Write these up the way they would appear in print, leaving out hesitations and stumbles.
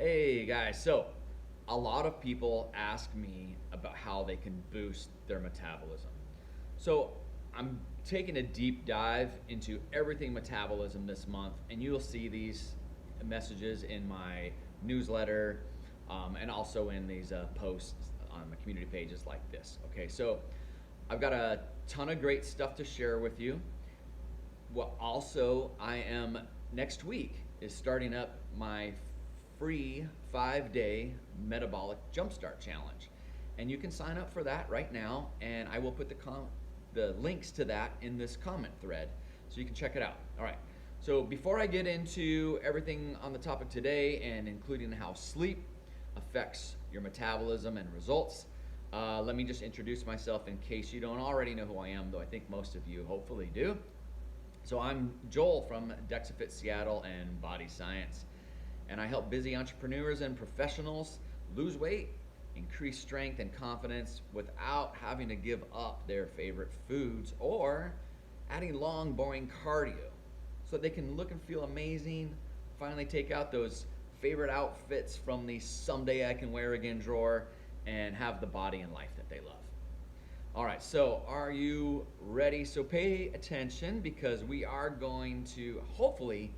Hey guys, so a lot of people ask me about how they can boost their metabolism. So I'm taking a deep dive into everything metabolism this month, and you'll see these messages in my newsletter and also in these posts on my community pages like this. Okay, so I've got a ton of great stuff to share with you. Well, also, I am next week is starting up my free 5-day metabolic jumpstart challenge, and you can sign up for that right now. And I will put the links to that in this comment thread, so you can check it out. All right. So before I get into everything on the topic today, and including how sleep affects your metabolism and results, let me just introduce myself in case you don't already know who I am, though I think most of you hopefully do. So I'm Joel from DexaFit Seattle and Body Science, and I help busy entrepreneurs and professionals lose weight, increase strength and confidence without having to give up their favorite foods or adding long, boring cardio, so they can look and feel amazing, finally take out those favorite outfits from the someday I can wear again drawer, and have the body and life that they love. All right, so are you ready? So pay attention, because we are going to hopefully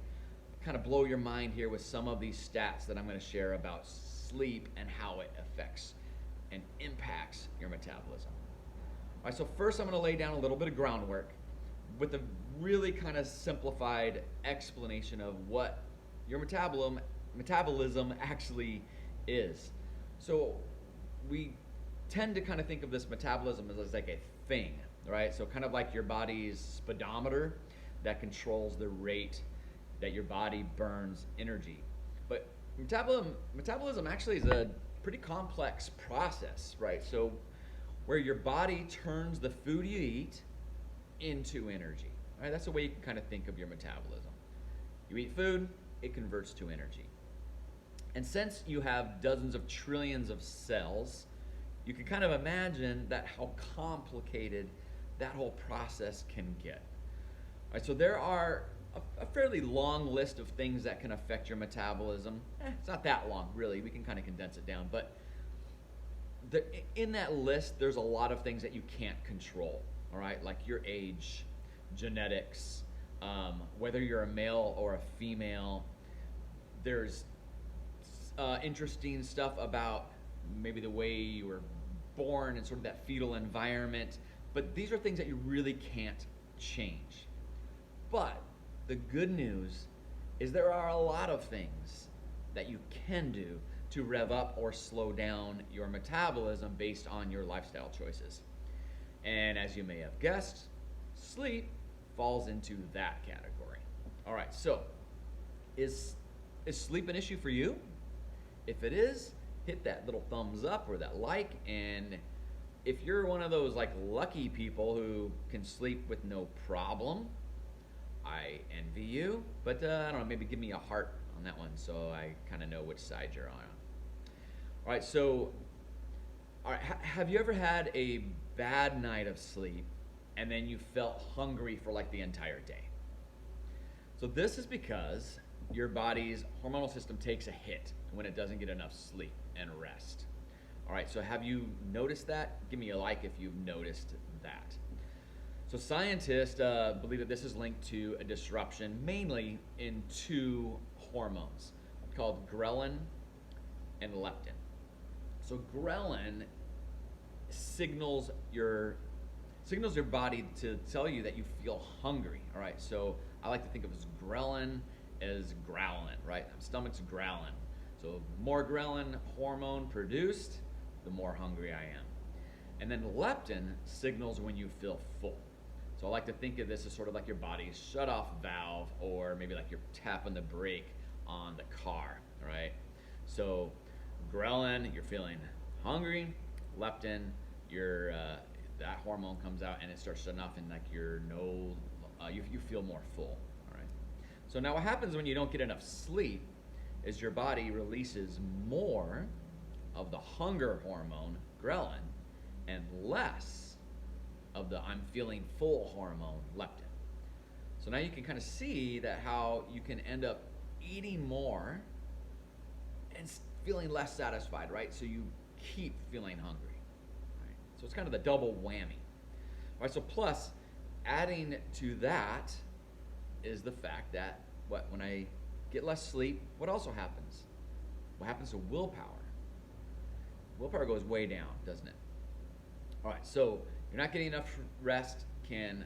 kind of blow your mind here with some of these stats that I'm going to share about sleep and how it affects and impacts your metabolism. All right, so first I'm going to lay down a little bit of groundwork with a really kind of simplified explanation of what your metabolism actually is. So we tend to kind of think of this metabolism as like a thing, right? So kind of like your body's speedometer that controls the rate that your body burns energy. But metabolism actually is a pretty complex process, right? So where your body turns the food you eat into energy, right? That's the way you can kind of think of your metabolism. You eat food, it converts to energy. And since you have dozens of trillions of cells, you can kind of imagine that how complicated that whole process can get. All right, so there are a fairly long list of things that can affect your metabolism. It's not that long, really. We can kind of condense it down. But in that list, there's a lot of things that you can't control, all right? Like your age, genetics, whether you're a male or a female. There's interesting stuff about maybe the way you were born and sort of that fetal environment. But these are things that you really can't change. But the good news is there are a lot of things that you can do to rev up or slow down your metabolism based on your lifestyle choices. And as you may have guessed, sleep falls into that category. All right, so is sleep an issue for you? If it is, hit that little thumbs up or that like. And if you're one of those like lucky people who can sleep with no problem, I envy you. But I don't know, maybe give me a heart on that one so I kind of know which side you're on. All right, so have you ever had a bad night of sleep and then you felt hungry for like the entire day? So this is because your body's hormonal system takes a hit when it doesn't get enough sleep and rest. All right, so have you noticed that? Give me a like if you've noticed that. So scientists believe that this is linked to a disruption mainly in two hormones called ghrelin and leptin. So ghrelin signals your body to tell you that you feel hungry. All right, so I like to think of as ghrelin as growling, right? Stomach's growling. So more ghrelin hormone produced, the more hungry I am. And then leptin signals when you feel full. So I like to think of this as sort of like your body's shut-off valve, or maybe like you're tapping the brake on the car, right? So ghrelin, you're feeling hungry. Leptin, that hormone comes out and it starts shutting off, and like you feel more full. All right. So now what happens when you don't get enough sleep is your body releases more of the hunger hormone, ghrelin, and less of the I'm feeling full hormone, leptin. So now you can kind of see that how you can end up eating more and feeling less satisfied, right? So you keep feeling hungry, right? So it's kind of the double whammy, right? So plus, adding to that is the fact that when I get less sleep, what also happens? What happens to willpower? Willpower goes way down, doesn't it? All right, so you're not getting enough rest can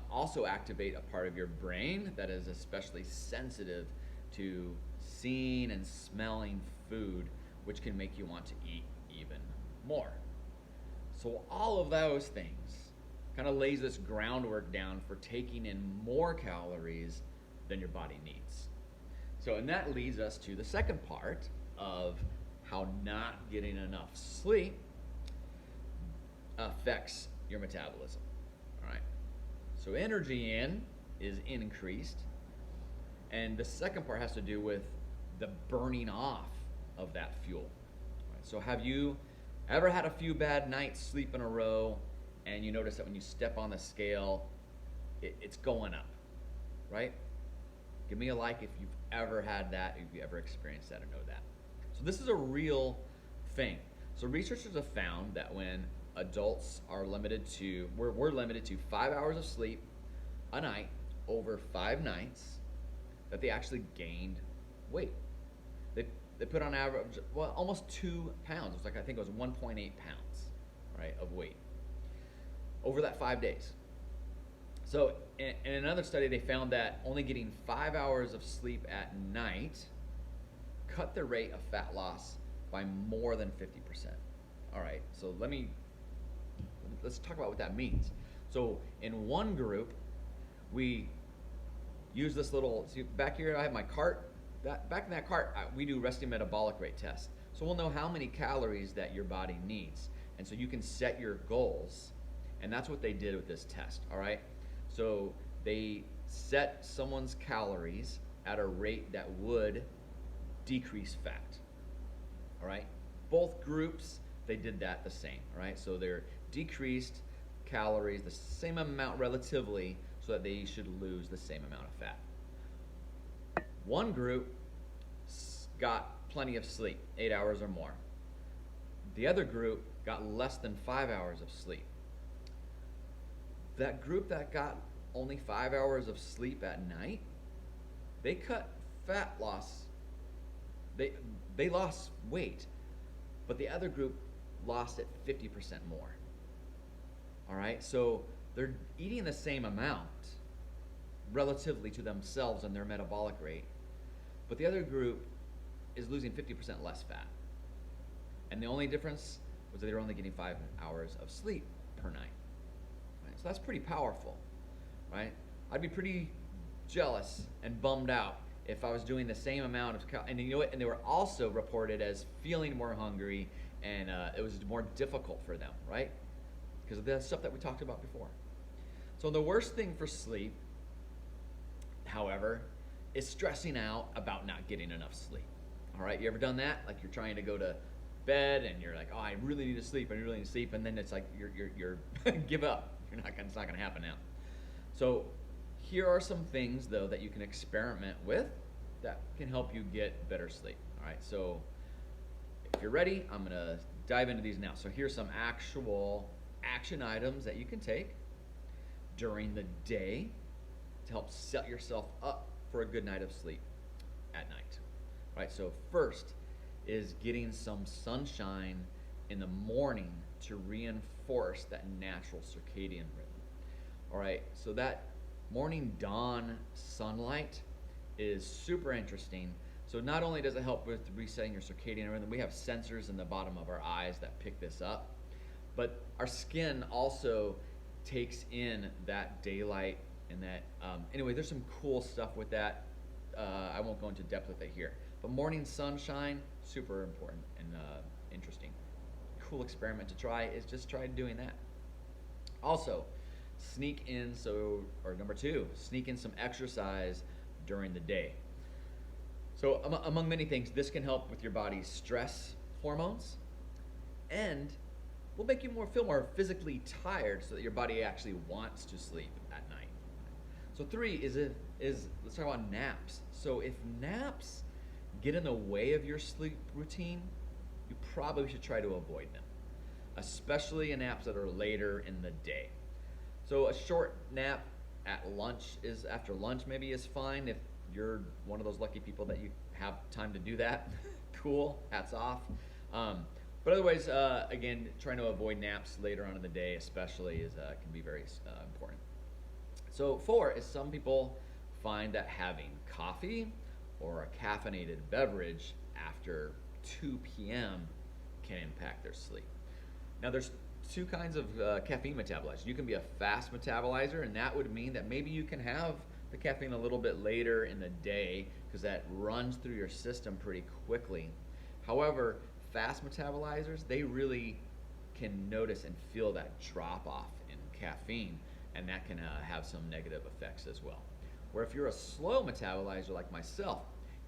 also activate a part of your brain that is especially sensitive to seeing and smelling food, which can make you want to eat even more. So all of those things kind of lays this groundwork down for taking in more calories than your body needs. So, and that leads us to the second part of how not getting enough sleep affects your metabolism. All right. So energy is increased, and the second part has to do with the burning off of that fuel. All right. So have you ever had a few bad nights sleep in a row, and you notice that when you step on the scale, it's going up, right? Give me a like if you've ever had that, if you ever experienced that or know that. So this is a real thing. So researchers have found that when adults are limited to, we're limited to 5 hours of sleep a night over 5 nights, that they actually gained weight. They put on average, well, almost 2 pounds. It's like, I think it was 1.8 pounds, right, of weight over that 5 days. So in another study, they found that only getting 5 hours of sleep at night cut the rate of fat loss by more than 50%. All right, so let's talk about what that means. So in one group, we use this little, see back here I have my cart. Back in that cart, we do resting metabolic rate tests. So we'll know how many calories that your body needs. And so you can set your goals. And that's what they did with this test, all right? So they set someone's calories at a rate that would decrease fat, all right? Both groups, they did that the same, all right? So they're decreased calories, the same amount relatively, so that they should lose the same amount of fat. One group got plenty of sleep, 8 hours or more. The other group got less than 5 hours of sleep. That group that got only 5 hours of sleep at night, they cut fat loss. They lost weight, but the other group lost it 50% more. All right, so they're eating the same amount relatively to themselves and their metabolic rate, but the other group is losing 50% less fat. And the only difference was that they were only getting 5 hours of sleep per night. Right? So that's pretty powerful, right? I'd be pretty jealous and bummed out if I was doing the same amount of and you know what? And they were also reported as feeling more hungry, and it was more difficult for them, right? Because of the stuff that we talked about before. So the worst thing for sleep, however, is stressing out about not getting enough sleep. All right, you ever done that? Like you're trying to go to bed and you're like, oh, I really need to sleep. I really need to sleep, and then it's like you're give up. It's not gonna happen now. So here are some things though that you can experiment with that can help you get better sleep. All right, so if you're ready, I'm gonna dive into these now. So here's some actual action items that you can take during the day to help set yourself up for a good night of sleep at night. All right, so first is getting some sunshine in the morning to reinforce that natural circadian rhythm. All right, so that morning dawn sunlight is super interesting. So not only does it help with resetting your circadian rhythm, we have sensors in the bottom of our eyes that pick this up, but our skin also takes in that daylight and that, anyway, there's some cool stuff with that. I won't go into depth with it here, but morning sunshine, super important and interesting. Cool experiment to try is just try doing that. Also, sneak in, number 2, sneak in some exercise during the day. So among many things, this can help with your body's stress hormones, and will make you feel more physically tired so that your body actually wants to sleep at night. So 3 is let's talk about naps. So if naps get in the way of your sleep routine, you probably should try to avoid them, especially in naps that are later in the day. So a short nap at lunch is after lunch maybe is fine if you're one of those lucky people that you have time to do that. Cool, hats off. But otherwise, again, trying to avoid naps later on in the day, especially, is can be very important. So 4 is some people find that having coffee or a caffeinated beverage after 2 p.m. can impact their sleep. Now, there's two kinds of caffeine metabolizers. You can be a fast metabolizer, and that would mean that maybe you can have the caffeine a little bit later in the day because that runs through your system pretty quickly. However, fast metabolizers, they really can notice and feel that drop off in caffeine, and that can have some negative effects as well. Where if you're a slow metabolizer like myself,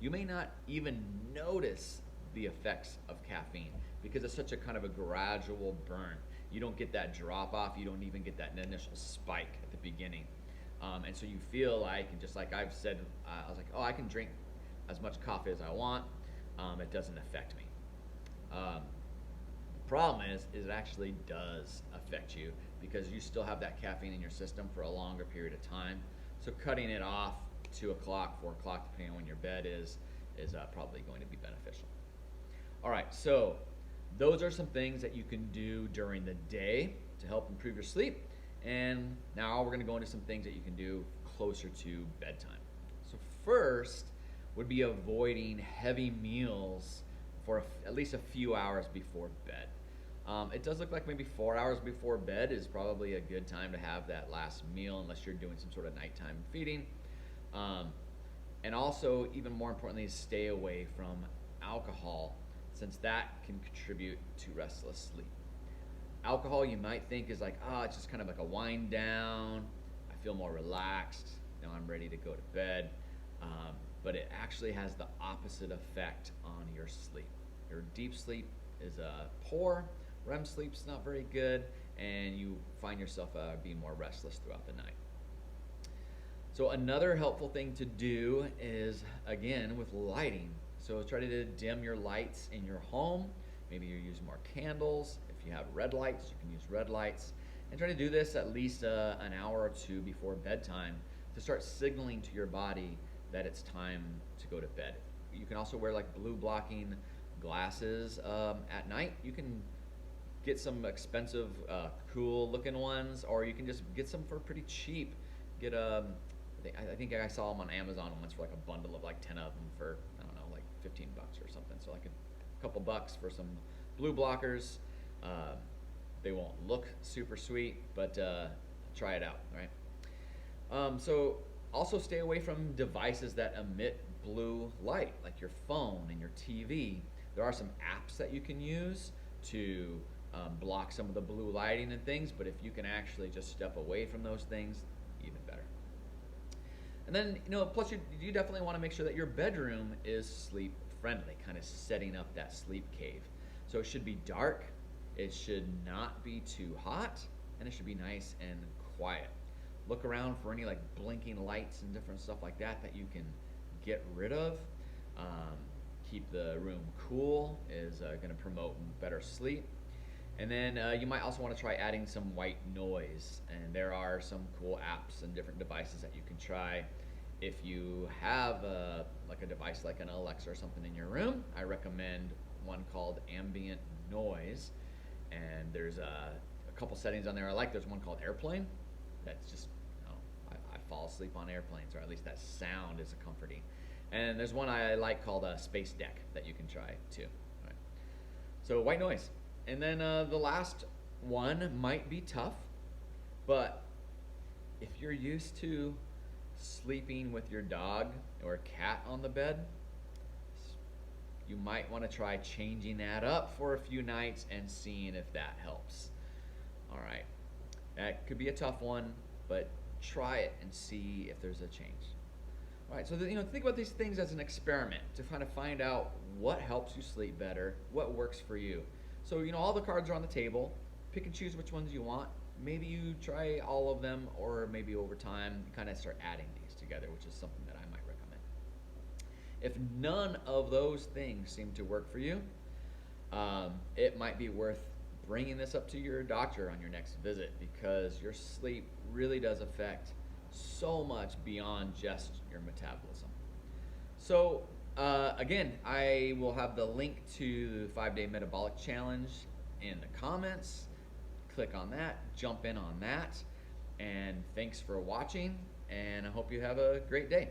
you may not even notice the effects of caffeine because it's such a kind of a gradual burn. You don't get that drop off, you don't even get that initial spike at the beginning. And so you feel like, and just like I've said, I was like, oh, I can drink as much coffee as I want. It doesn't affect me. The problem is it actually does affect you because you still have that caffeine in your system for a longer period of time. So cutting it off 2 o'clock, 4 o'clock, depending on when your bed is probably going to be beneficial. All right, so those are some things that you can do during the day to help improve your sleep. And now we're going to go into some things that you can do closer to bedtime. So first would be avoiding heavy meals for at least a few hours before bed. It does look like maybe 4 hours before bed is probably a good time to have that last meal unless you're doing some sort of nighttime feeding. And also, even more importantly, is stay away from alcohol since that can contribute to restless sleep. Alcohol you might think is like, it's just kind of like a wind down. I feel more relaxed. Now I'm ready to go to bed. But it actually has the opposite effect on your sleep. Your deep sleep is poor, REM sleep's not very good, and you find yourself being more restless throughout the night. So another helpful thing to do is, again, with lighting. So try to dim your lights in your home. Maybe you use more candles. If you have red lights, you can use red lights. And try to do this at least an hour or two before bedtime to start signaling to your body that it's time to go to bed. You can also wear like blue blocking glasses at night. You can get some expensive, cool looking ones, or you can just get some for pretty cheap. Get I think I saw them on Amazon once for like a bundle of like 10 of them for, I don't know, like $15 or something. So like a couple bucks for some blue blockers. They won't look super sweet, but try it out, right? So also stay away from devices that emit blue light, like your phone and your TV. There are some apps that you can use to block some of the blue lighting and things, but if you can actually just step away from those things, even better. And then, plus you definitely want to make sure that your bedroom is sleep friendly, kind of setting up that sleep cave. So it should be dark, it should not be too hot, and it should be nice and quiet. Look around for any like blinking lights and different stuff like that you can get rid of. Keep the room cool is going to promote better sleep. And then you might also want to try adding some white noise. And there are some cool apps and different devices that you can try. If you have like a device like an Alexa or something in your room, I recommend one called Ambient Noise. And there's a couple settings on there I like. There's one called Airplane. That's just, I fall asleep on airplanes, or at least that sound is comforting. And there's one I like called Space Deck that you can try too. All right. So white noise. And then the last one might be tough, but if you're used to sleeping with your dog or cat on the bed, you might want to try changing that up for a few nights and seeing if that helps. All right, that could be a tough one, but try it and see if there's a change. All right, so think about these things as an experiment to kind of find out what helps you sleep better, what works for you. So, all the cards are on the table. Pick and choose which ones you want. Maybe you try all of them, or maybe over time, kind of start adding these together, which is something that I might recommend. If none of those things seem to work for you, it might be worth bringing this up to your doctor on your next visit, because your sleep really does affect so much beyond just your metabolism. So, again, I will have the link to the 5-day metabolic challenge in the comments. Click on that, jump in on that, and thanks for watching, and I hope you have a great day.